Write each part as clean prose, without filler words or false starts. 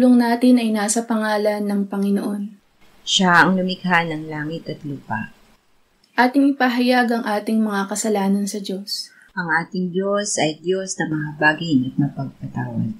pagtulong natin ay nasa pangalan ng Panginoon. Siya ang lumikha ng langit at lupa. Ating ipahayag ang ating mga kasalanan sa Diyos. Ang ating Diyos ay Diyos na mahabagin at mapagpatawad.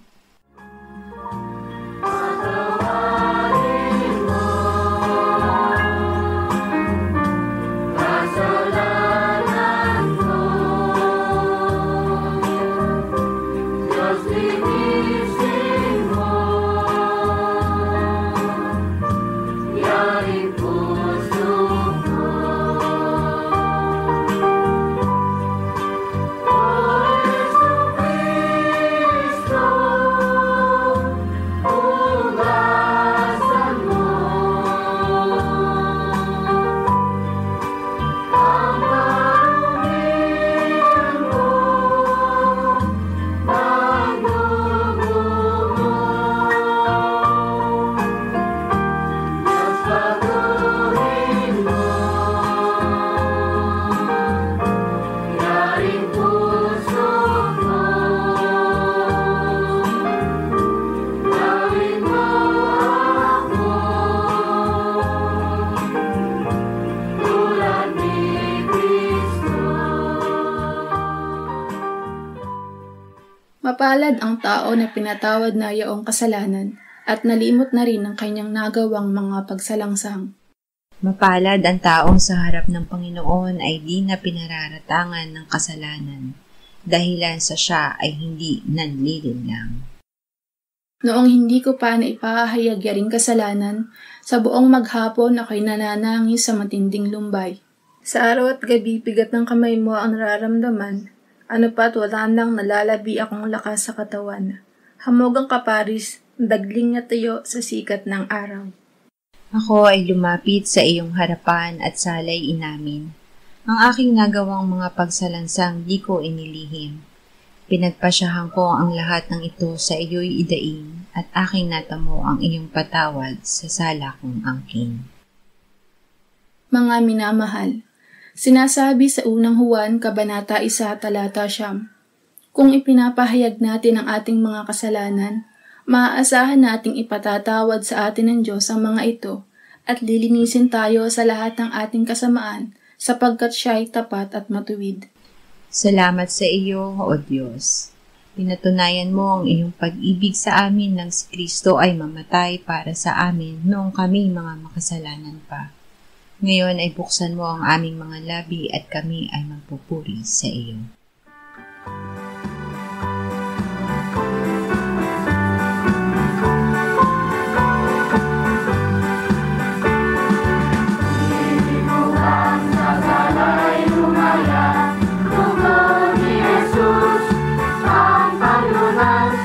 Mapalad ang tao na pinatawad na yaong kasalanan at nalimot na rin ang kanyang nagawang mga pagsalangsang. Mapalad ang taong sa harap ng Panginoon ay di na pinararatangan ng kasalanan, dahilan sa siya ay hindi nanlilinlang. Noong hindi ko pa naipahayag yaring kasalanan, sa buong maghapon ako'y nananangis sa matinding lumbay. Sa araw at gabi, bigat ng kamay mo ang nararamdaman. Ano pa't wala nang nalalabi akong lakas sa katawan. Hamog ang kaparis, dagling na tayo sa sikat ng araw. Ako ay lumapit sa iyong harapan at salay inamin. Ang aking nagawang mga pagsalansang di ko inilihim. Pinagpasyahan ko ang lahat ng ito sa iyo'y idaing at aking natamo ang iyong patawad sa sala kong angkin. Mga minamahal, sinasabi sa unang Juan, Kabanata 1, Talata 9, kung ipinapahayag natin ang ating mga kasalanan, maaasahan nating ipatatawad sa atin ng Diyos ang mga ito at lilinisin tayo sa lahat ng ating kasamaan sapagkat siya ay tapat at matuwid. Salamat sa iyo, O Diyos. Pinatunayan mo ang iyong pag-ibig sa amin nang si Kristo ay mamatay para sa amin noong kami mga makasalanan pa. Ngayon ay buksan mo ang aming mga labi at kami ay magpupuri sa iyo. Hanggang lunas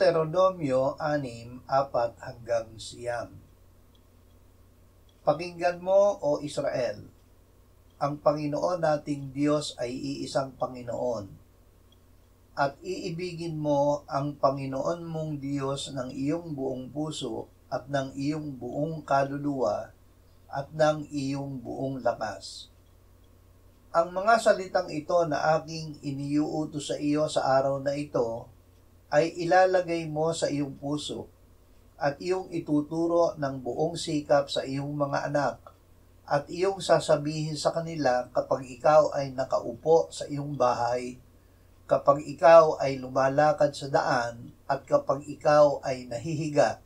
Deuteronomio 6:4-9. Pakinggan mo, O Israel, ang Panginoon nating Diyos ay iisang Panginoon, at iibigin mo ang Panginoon mong Diyos ng iyong buong puso at ng iyong buong kaluluwa at ng iyong buong lakas. Ang mga salitang ito na aking iniuutos sa iyo sa araw na ito ay ilalagay mo sa iyong puso at iyong ituturo ng buong sikap sa iyong mga anak at iyong sasabihin sa kanila kapag ikaw ay nakaupo sa iyong bahay, kapag ikaw ay lumalakad sa daan at kapag ikaw ay nahihiga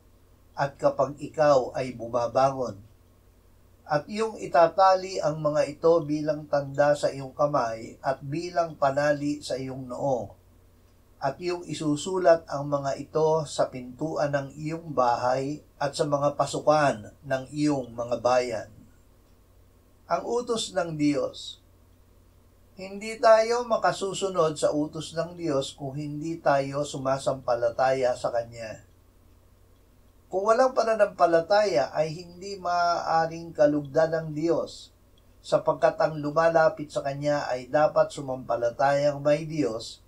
at kapag ikaw ay bumabangon. At iyong itatali ang mga ito bilang tanda sa iyong kamay at bilang panali sa iyong noo. At iyong isusulat ang mga ito sa pintuan ng iyong bahay at sa mga pasukan ng iyong mga bayan. Ang utos ng Diyos. Hindi tayo makasusunod sa utos ng Diyos kung hindi tayo sumasampalataya sa Kanya. Kung walang pananampalataya ay hindi maaaring kalugdan ng Diyos, sapagkat ang lumalapit sa Kanya ay dapat sumampalatayang may Diyos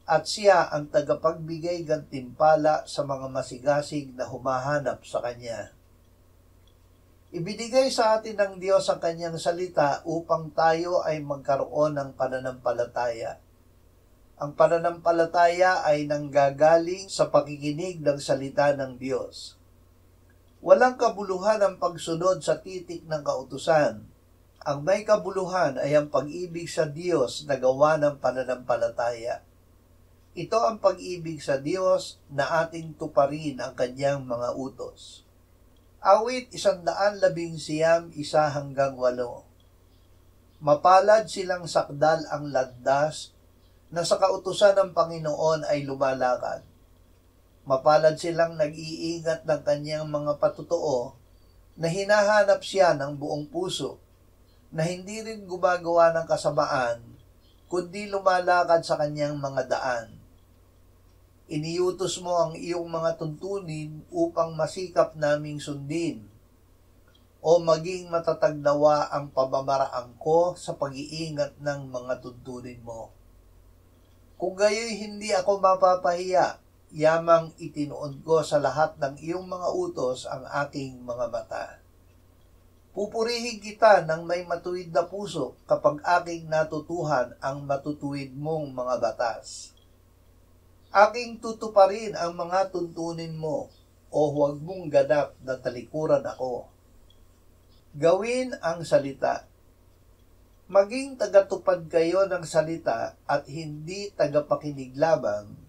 at siya ang tagapagbigay gantimpala sa mga masigasig na humahanap sa Kanya. Ibinigay sa atin ng Diyos ang Kanyang salita upang tayo ay magkaroon ng pananampalataya. Ang pananampalataya ay nanggagaling sa pakikinig ng salita ng Diyos. Walang kabuluhan ang pagsunod sa titik ng kautusan. Ang may kabuluhan ay ang pag-ibig sa Diyos na gawa ng pananampalataya. Ito ang pag-ibig sa Diyos na ating tuparin ang Kanyang mga utos. Awit 119:1-8. Mapalad silang sakdal ang landas na sa kautusan ng Panginoon ay lumalakad. Mapalad silang nag-iingat ng Kanyang mga patotoo na hinahanap siya ng buong puso, na hindi rin gumagawa ng kasamaan, kundi lumalakad sa Kanyang mga daan. Iniutos mo ang iyong mga tuntunin upang masikap naming sundin, o maging matatag nawa ang pamamaraan ko sa pag-iingat ng mga tuntunin mo. Kung gayoy hindi ako mapapahiya, yamang itinuon ko sa lahat ng iyong mga utos ang aking mga mata. Pupurihin kita ng may matuwid na puso kapag aking natutuhan ang matutuwid mong mga batas. Aking tutuparin ang mga tuntunin mo, o huwag mong ganap na talikuran ako. Gawin ang salita. Maging tagatupad kayo ng salita at hindi tagapakinig lamang,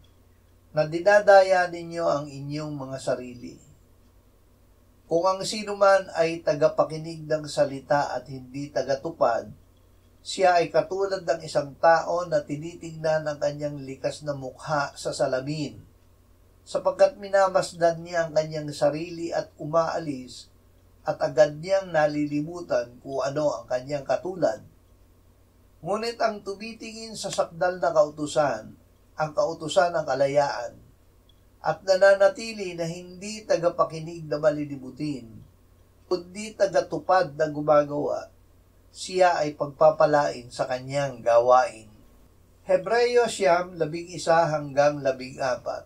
na dinadaya ninyo ang inyong mga sarili. Kung ang sinuman ay tagapakinig ng salita at hindi tagatupad, siya ay katulad ng isang tao na tinitingnan ang kanyang likas na mukha sa salamin, sapagkat minamasdan niya ang kanyang sarili at umaalis, at agad niyang nalilimutan kung ano ang kanyang katulad. Ngunit ang tumitingin sa sakdal na kautusan, ang kautusan ng kalayaan, at nananatili na hindi tagapakinig na malilibutin, kundi tagatupad na gumagawa, siya ay pagpapalain sa kanyang gawain. Hebreyo 11:11-14.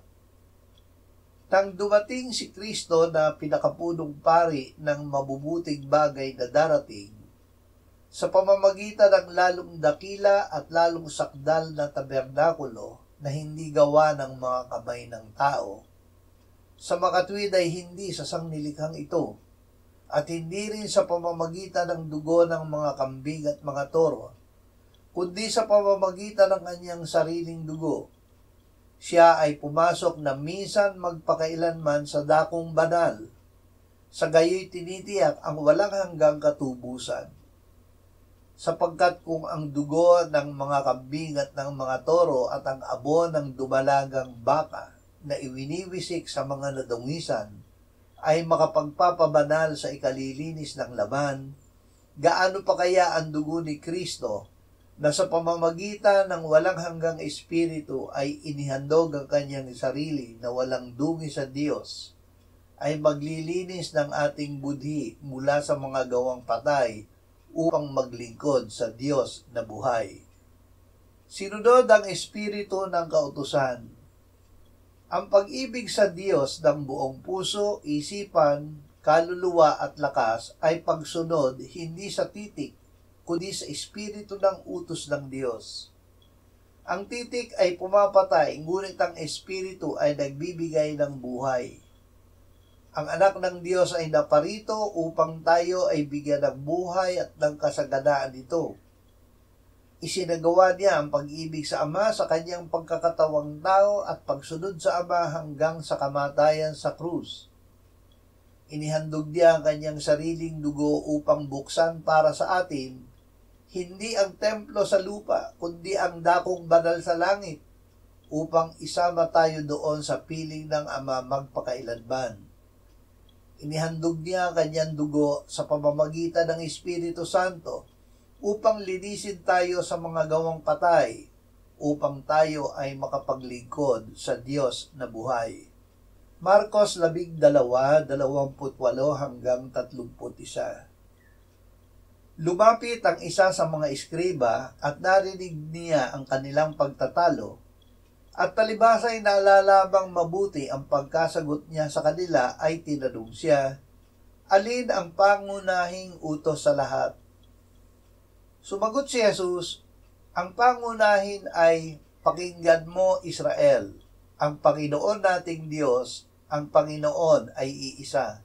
Nang dumating si Kristo na pinakapunong pari ng mabubuting bagay na darating, sa pamamagitan ng lalong dakila at lalong sakdal na tabernakulo na hindi gawa ng mga kamay ng tao, sa makatuwid ay hindi sa sanglilikhang ito, at hindi rin sa pamamagitan ng dugo ng mga kambing at mga toro, kundi sa pamamagitan ng kanyang sariling dugo. Siya ay pumasok na minsan magpakailanman sa dakong banal, sa gayoy tinitiyak ang walang hanggang katubusan. Sapagkat kung ang dugo ng mga kambing at ng mga toro at ang abo ng dumalagang baka na iwiniwisik sa mga nadungisan ay makapagpapabanal sa ikalilinis ng laman, gaano pa kaya ang dugo ni Kristo na sa pamamagitan ng walang hanggang espiritu ay inihandog ang kanyang sarili na walang dungi sa Diyos, ay maglilinis ng ating budhi mula sa mga gawang patay upang maglingkod sa Diyos na buhay. Sinunod ang espiritu ng kautusan. Ang pag-ibig sa Diyos ng buong puso, isipan, kaluluwa at lakas ay pagsunod hindi sa titik, kundi sa espiritu ng utos ng Diyos. Ang titik ay pumapatay, ngunit ang espiritu ay nagbibigay ng buhay. Ang anak ng Diyos ay naparito upang tayo ay bigyan ng buhay at ng kasaganaan nito. Isinagawa niya ang pag-ibig sa Ama sa kanyang pagkakatawang tao at pagsunod sa Ama hanggang sa kamatayan sa krus. Inihandog niya ang kanyang sariling dugo upang buksan para sa atin, hindi ang templo sa lupa, kundi ang dakong banal sa langit, upang isama tayo doon sa piling ng Ama magpakailanman. Inihandog niya ang kanyang dugo sa pamamagitan ng Espiritu Santo upang linisin tayo sa mga gawang patay, upang tayo ay makapaglingkod sa Diyos na buhay. Marcos 12:28-31. Lumapit ang isa sa mga eskriba at narinig niya ang kanilang pagtatalo, at talibasa ay nalalabang mabuti ang pagkasagot niya sa kanila ay tinanong siya, alin ang pangunahing utos sa lahat? Sumagot si Jesus, ang pangunahin ay, pakinggan mo Israel, ang Panginoon nating Diyos, ang Panginoon ay iisa.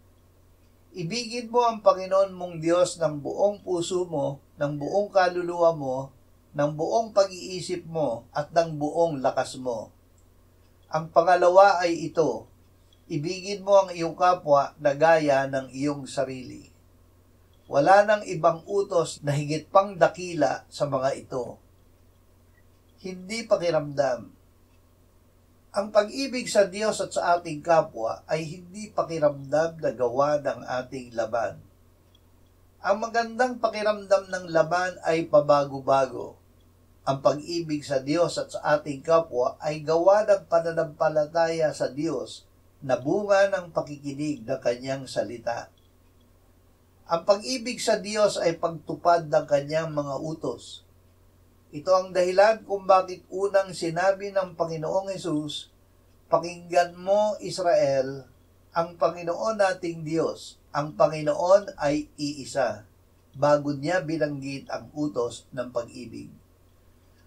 Ibigin mo ang Panginoon mong Diyos ng buong puso mo, ng buong kaluluwa mo, ng buong pag-iisip mo, at ng buong lakas mo. Ang pangalawa ay ito, ibigin mo ang iyong kapwa na gaya ng iyong sarili. Wala nang ibang utos na higit pang dakila sa mga ito. Hindi pakiramdam. Ang pag-ibig sa Diyos at sa ating kapwa ay hindi pakiramdam na gawa ng ating laban. Ang magandang pakiramdam ng laban ay pabago-bago. Ang pag-ibig sa Diyos at sa ating kapwa ay gawa ng pananampalataya sa Diyos na bunga ng pakikinig ng Kanyang salita. Ang pag-ibig sa Diyos ay pagtupad ng Kanyang mga utos. Ito ang dahilan kung bakit unang sinabi ng Panginoong Hesus, pakinggan mo Israel, ang Panginoon nating Diyos, ang Panginoon ay iisa, bago niya binanggit ang utos ng pag-ibig.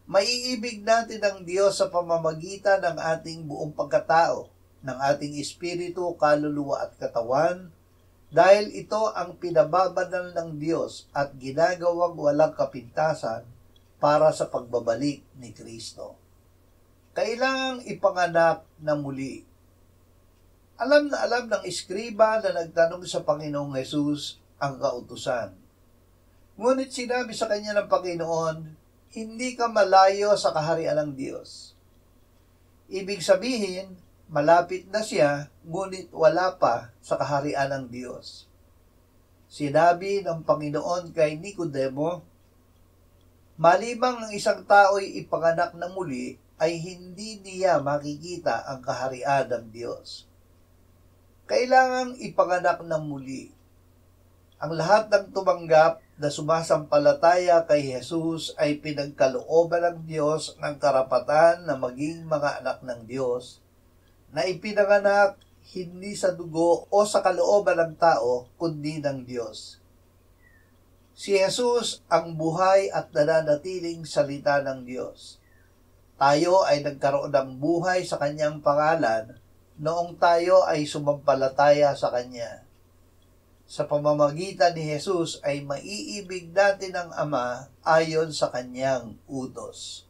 Maiibig natin ang Diyos sa pamamagitan ng ating buong pagkatao, ng ating espiritu, kaluluwa at katawan, dahil ito ang pinababanal ng Diyos at ginagawang walang kapintasan para sa pagbabalik ni Kristo. Kailangang ipanganak na muli. Alam na alam ng eskriba na nagtanong sa Panginoong Hesus ang kautusan. Ngunit sinabi sa kanya ng Panginoon, hindi ka malayo sa kaharian ng Diyos. Ibig sabihin, malapit na siya, ngunit wala pa sa kaharian ng Diyos. Sinabi ng Panginoon kay Nicodemo, malimang ang isang tao'y ipanganak na muli, ay hindi niya makikita ang kaharian ng Diyos. Kailangang ipanganak na muli. Ang lahat ng tumanggap na sumasampalataya kay Jesus ay pinagkalooban ng Diyos ng karapatan na maging mga anak ng Diyos, na ipinanganak hindi sa dugo o sa kalooban ng tao, kundi ng Diyos. Si Jesus ang buhay at nananatiling salita ng Diyos. Tayo ay nagkaroon ng buhay sa Kanyang pangalan noong tayo ay sumampalataya sa Kanya. Sa pamamagitan ni Jesus ay maiibig natin ang Ama ayon sa Kanyang utos.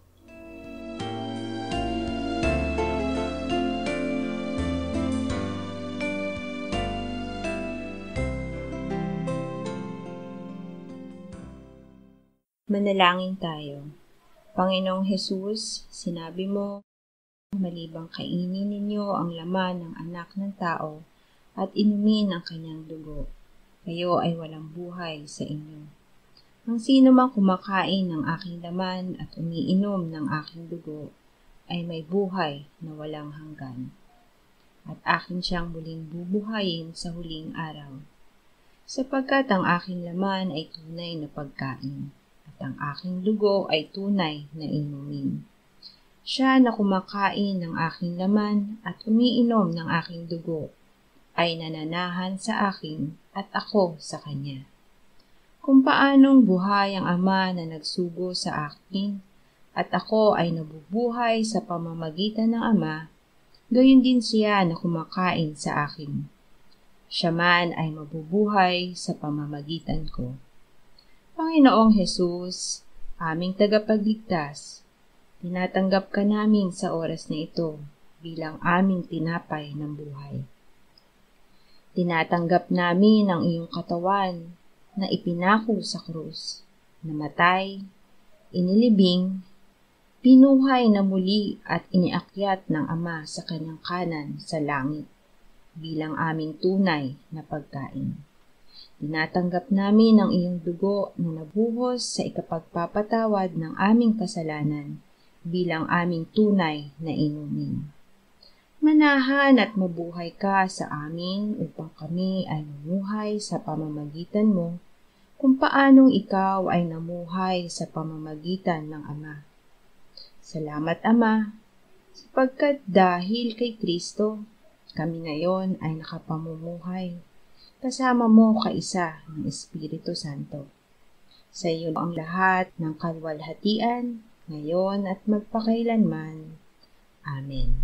Manalangin tayo. Panginoong Hesus, sinabi mo, malibang kainin ninyo ang laman ng anak ng tao at inumin ang kanyang dugo, kayo ay walang buhay sa inyo. Ang sino mang kumakain ng aking laman at umiinom ng aking dugo ay may buhay na walang hanggan. At akin siyang muling bubuhayin sa huling araw. Sapagkat ang aking laman ay tunay na pagkain, at ang aking dugo ay tunay na inumin. Siya na kumakain ng aking laman at umiinom ng aking dugo ay nananahan sa akin at ako sa kanya. Kung paanong buhay ang Ama na nagsugo sa akin at ako ay nabubuhay sa pamamagitan ng Ama, gayon din siya na kumakain sa akin. Siya man ay mabubuhay sa pamamagitan ko. Panginoong Hesus, aming tagapagligtas, tinatanggap ka namin sa oras na ito bilang aming tinapay ng buhay. Tinatanggap namin ang iyong katawan na ipinako sa krus, namatay, inilibing, pinuhay na muli at iniakyat ng Ama sa kanyang kanan sa langit bilang aming tunay na pagkain. Tinatanggap namin ang iyong dugo na nabuhos sa ikapagpapatawad ng aming kasalanan bilang aming tunay na inumin. Manahan at mabuhay ka sa amin upang kami ay mamuhay sa pamamagitan mo kung paanong ikaw ay namuhay sa pamamagitan ng Ama. Salamat, Ama, sapagkat dahil kay Kristo, kami ngayon ay nakapamumuhay kasama mo kaisa ng Espiritu Santo. Sa iyo ang lahat ng kalwalhatian, ngayon at magpakailanman. Amen.